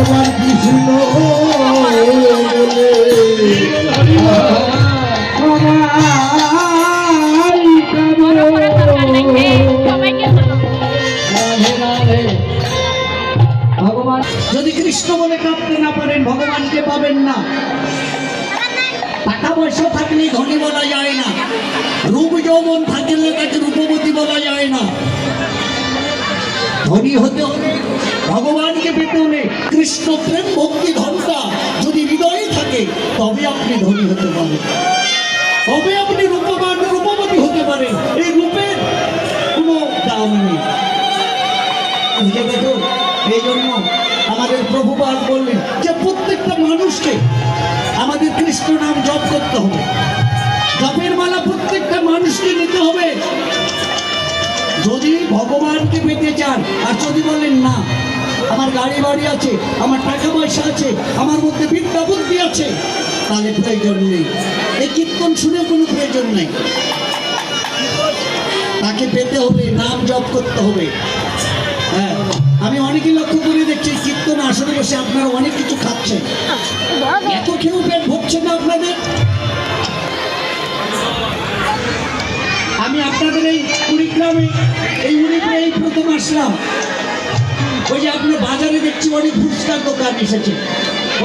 ভগবান কৃষ্ণ ভগবান যদি কৃষ্ণ বলে কাঁদতে না পারেন ভগবানকে পাবেন না। টাকা পয়সা থাকলে ধনী বলা যায় না, রূপ যৌবন থাকলে তাকে রূপবতী বলা যায় না। ধনী হতে হলে ভগবানকে পেতে হলে কৃষ্ণ প্রেম ভক্তি ধনটা যদি হৃদয়ে থাকে তবে আপনি ধনী হতে পারেন, তবে আপনি রূপবান রূপবতী হতে পারেন। এই রূপের কোনো দাম নেই। দেখো এই জন্য আমাদের প্রভুপাদ বললেন যে প্রত্যেকটা মানুষকে আমাদের কৃষ্ণ নাম জপ করতে হবে, জপের মালা প্রত্যেকটা মানুষকে নিতে হবে যদি ভগবানকে পেতে চান। আর যদি বলেন না আমার গাড়ি বাড়ি আছে, আমার টাকা পয়সা আছে, আমার মধ্যে বিদ্যা বুদ্ধি আছে, তাহলে প্রয়োজন নেই, এই কীর্তন শুনে কোনো প্রয়োজন নেই। তাকে পেতে হবে, নাম জপ করতে হবে। হ্যাঁ, আমি অনেকেই লক্ষ্য করে দেখছি কীর্তন আসরে বসে আপনারা অনেক কিছু খাচ্ছেন, এত খেয়েও পেট ভরছে না আপনাদের। আমি আপনাদের এই কুড়িগ্রামে এই প্রথম আসলাম। ওই যে আপনার বাজারে দেখছি অনেক ফুচকার দোকান এসেছে,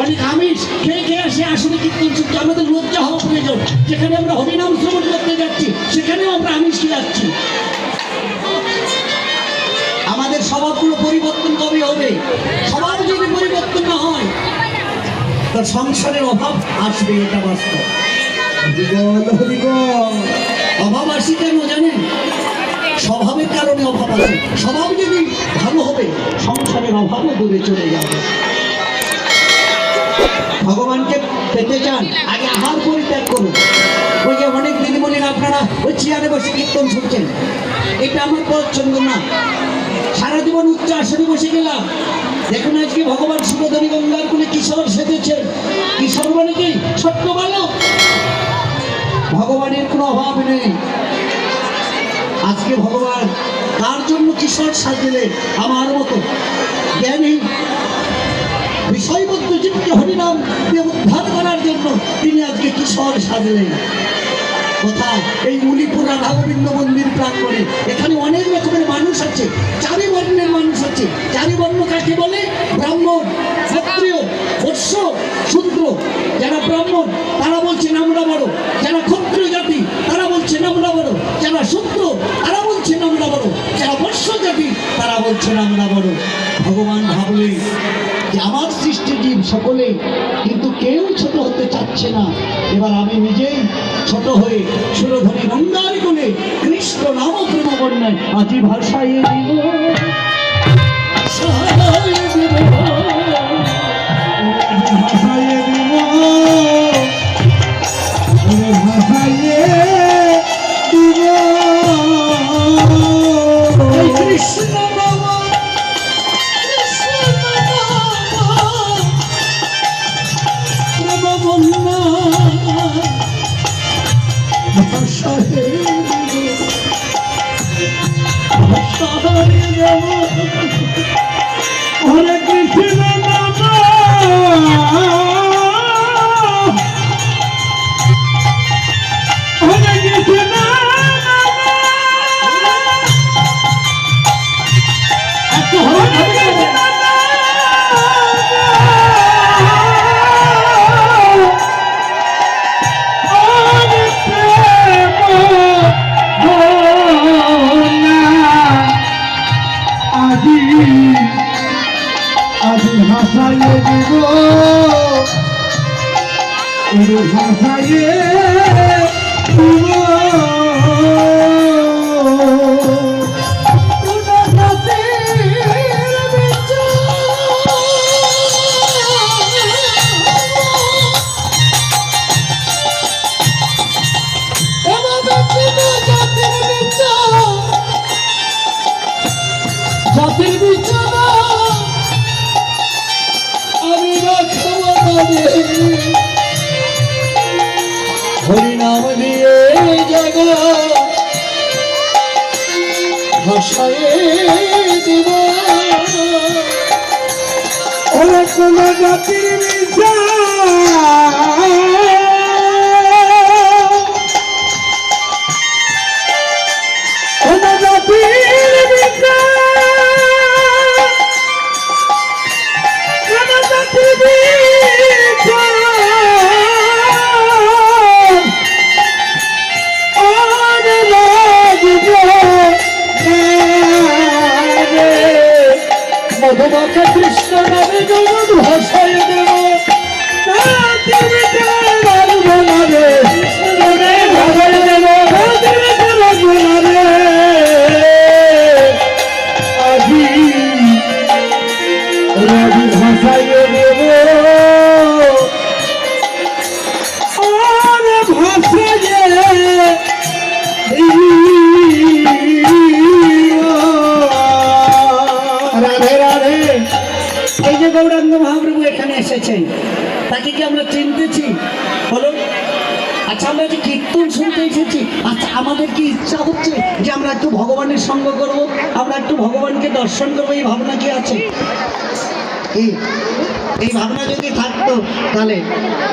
অনেক আমিষ খেয়ে খেয়ে আসে আসলে কীর্তন শুনছি। আমাদের লজ্জা হওয়া প্রয়োজন, যেখানে আমরা হরিনাম শ্রবণ করতে যাচ্ছি সেখানেও আমরা আমিষ যাচ্ছি। আমাদের স্বভাবগুলো পরিবর্তন কবে হবে? স্বভাব যদি পরিবর্তন না হয় তার সংসারের অভাব আসবে, এটা বাস্তব। অভাব আসি কেন জানেন? স্বভাবের কারণে অভাব আসে। স্বভাব যদি ভালো হবে সংসারের অভাবও দূরে চলে যাবে। ভগবানকে পেতে চান আগে আহার পরিত্যাগ করুন। ওই যে অনেক দিদিমণিরা আপনারা ওই চেয়ারে বসে কীর্তন শুনছেন, এটা আমার পছন্দ না। সারা জীবন উচ্চ আসনে বসে গেলাম, দেখুন আজকে ভগবান সুবোধনী গঙ্গার কোলে কিশোর সেজেছে। কিশোর মানে কি? ছোট্ট বালক। ভগবানের কোনো অভাব নেই। আজকে ভগবান তার জন্য কিশোর সাজলেন, আমার মতো জ্ঞানী বিষয়বদ্ধ জীবকে হরিনাম উদ্ধার করার জন্য তিনি আজকে কিশোর সাজলেন। কোথায়? এই উলিপুর রাধা গোবিন্দ মন্দির প্রাঙ্গণে। এখানে অনেক রকমের মানুষ আছে, চারি বর্ণের মানুষ আছে। চারি বর্ণ কাকে বলে? ব্রাহ্মণ, ক্ষত্রিয়, বৈশ্য, শূদ্র। যারা ব্রাহ্মণ তারা বলছেন আমরা বড়, যারা ক্ষত্রিয় জাতি তারা বলছেন আমরা বড়, যারা শূদ্র তারা বলছেন আমরা বড়, যারা বৈশ্য জাতি তারা বলছেন আমরা বড়। ভগবান ভাবলেন যে আমার সৃষ্টি জীব সকলে, কিন্তু কেউ ছোট হতে চাচ্ছে না। এবার আমি নিজেই ছোট হয়ে সুরধনী গঙ্গার কোলে কৃষ্ণ নাম প্রেম বন্যায় আজি ভাষায় দিব, ভাষায় দিব, ভাষায় দিব, ভাষায় দিব কৃষ্ণ হরে কৃষ্ণ নাম, হরে কৃষ্ণ আজি ভাষায় দিব, ভাষায় দিব। জাতির বিছানা আমি রাখব হরিনাম দিয়ে জাগা ভাষায় দিব। হরে কোন জাতির বিচার কোন জাতির বিচার কোন জাতির বিচার আর লাগবে মধুমাখা কৃষ্ণ নামে জগৎ ভাষায় দেব আজি রাজি ভাষায় দেব আর ভাষায় রাধে রাধে। এই যে গৌরাঙ্গ মহাপ্রভু এখানে এসেছেন, তাকে কি আমরা চিনতেছি? বলুন। আচ্ছা, আমরা যে কীর্তন শুনতে এসেছি, আচ্ছা আমাদের কি ইচ্ছা হচ্ছে যে আমরা একটু ভগবানের সঙ্গ করব, আমরা একটু ভগবানকে দর্শন করবো, এই ভাবনা কি আছে? এই ভাবনা যদি থাকতো তাহলে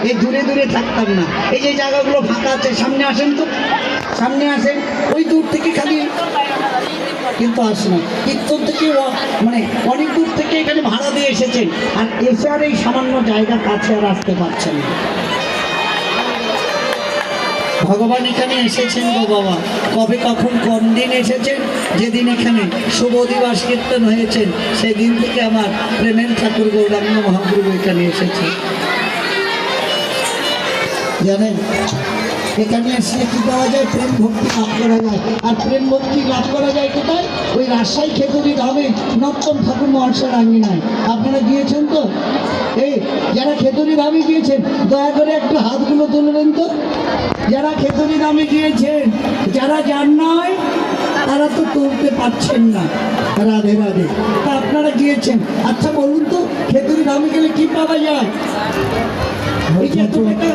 এই দূরে দূরে থাকতাম না। এই যে জায়গাগুলো ফাঁকা আছে, সামনে আসেন তো, সামনে আসেন। ওই দূর থেকে খালি কিন্তু আসে না, কীর্তন থেকে মানে অনেক দূর থেকে এখানে ভাড়া দিয়ে এসেছেন, আর এসে আর এই সামান্য জায়গা কাছে আর আসতে পারছেন না। ভগবান এখানে এসেছেন গো বাবা, কবে কখন কোন দিন এসেছেন? যেদিন এখানে শুভ দিবস কীর্তন হয়েছেন, সেদিন থেকে আমার প্রেমের ঠাকুর গৌরাঙ্গ মহাপ্রভু এখানে এসেছে। জানেন এখানে আসলে কি পাওয়া যায়? প্রেম ভক্তি লাভ করা যায়। আর প্রেম ভক্তি লাভ করা যায় কোথায়? ওই রাজশাহী খেতুরি ধামে নর্তন ঠাকুর মহাশয়ের আঙিনায়। আপনারা গিয়েছেন তো? এই যারা খেতুরি ধামে গিয়েছেন দয়া করে একটু হাতগুলো তুলবেন তো। যারা খেতুরি ধামে গিয়েছেন, যারা যান নাই তারা তো তুলতে পারছেন না। রাধে রাধে। তা আপনারা গিয়েছেন, আচ্ছা বলুন তো খেতুরি ধামে গেলে কি পাওয়া যায়? এই যে এত টাকা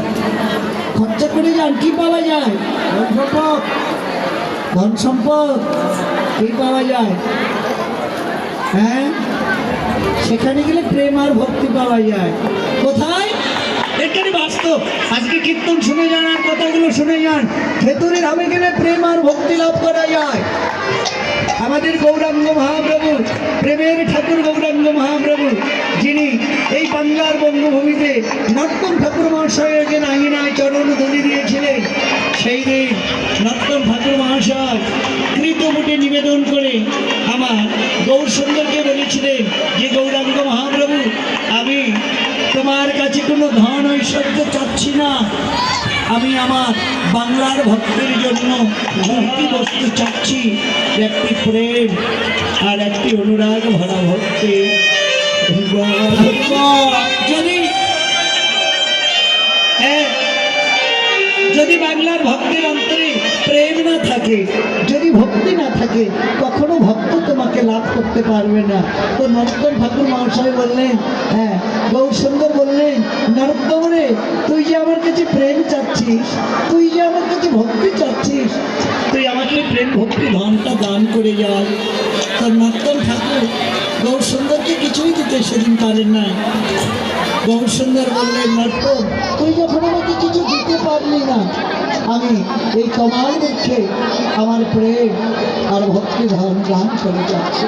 খরচা করে যান, কি পাওয়া যায়? ধন সম্পদ কি পাওয়া যায়? হ্যাঁ, সেখানে গেলে প্রেম আর ভক্তি পাওয়া যায়। কোথায়? এখানে বাস্তব। আজকে কীর্তন শুনে যান আর কথাগুলো শুনে যান। খেতুরি ধামে গেলে প্রেম আর ভক্তি লাভ করা যায়। আমাদের গৌরাঙ্গ মহাপ্রভু, প্রেমের ঠাকুর গৌরাঙ্গ মহাপ্রভু, যিনি এই বাংলার বঙ্গভূমিতে নর্তন ঠাকুর মহাশয়কে আঙিনায় চরণ ধুলি দিয়েছিলেন, সেই দিন নর্তন ঠাকুর মহাশয় কৃতমুটে নিবেদন করে আমার গৌর সুন্দরকে বলেছিলেন যে গৌরাঙ্গ মহাপ্রভু, আমি তোমার কাছে কোনো ধন ঐশ্বর্য চাচ্ছি না, আমি আমার বাংলার ভক্তের জন্য ভক্তি বস্তু চাচ্ছি, একটি প্রেম আর একটি অনুরাগ ভরা ভক্তি। যদি যদি বাংলার ভক্তের অন্তরে প্রেম না থাকে, যদি ভক্তি না থাকে, কখনো ভক্ত তোমাকে লাভ করতে পারবে না। তো নরোত্তম ঠাকুর মহাশয় বললেন, হ্যাঁ গৌর সুন্দর বললেন, নরোত্তম রে, তুই যে আমার কাছে প্রেম চাচ্ছিস, তুই যে আমার কাছে ভক্তি চাচ্ছিস, তুই আমাকে প্রেম ভক্তি ধনটা দান করে যাস। তো নরোত্তম ঠাকুর গৌর সুন্দরকে কিছুই দিতে সেদিন পারেন না। গৌর সুন্দর বললেন, নরোত্তম তুই যখন আমাকে কিছু দিতে পারলি না, আমি এই কমাল দেখে আমার প্রেম আর ভক্তি ধান দান করে যাচ্ছি।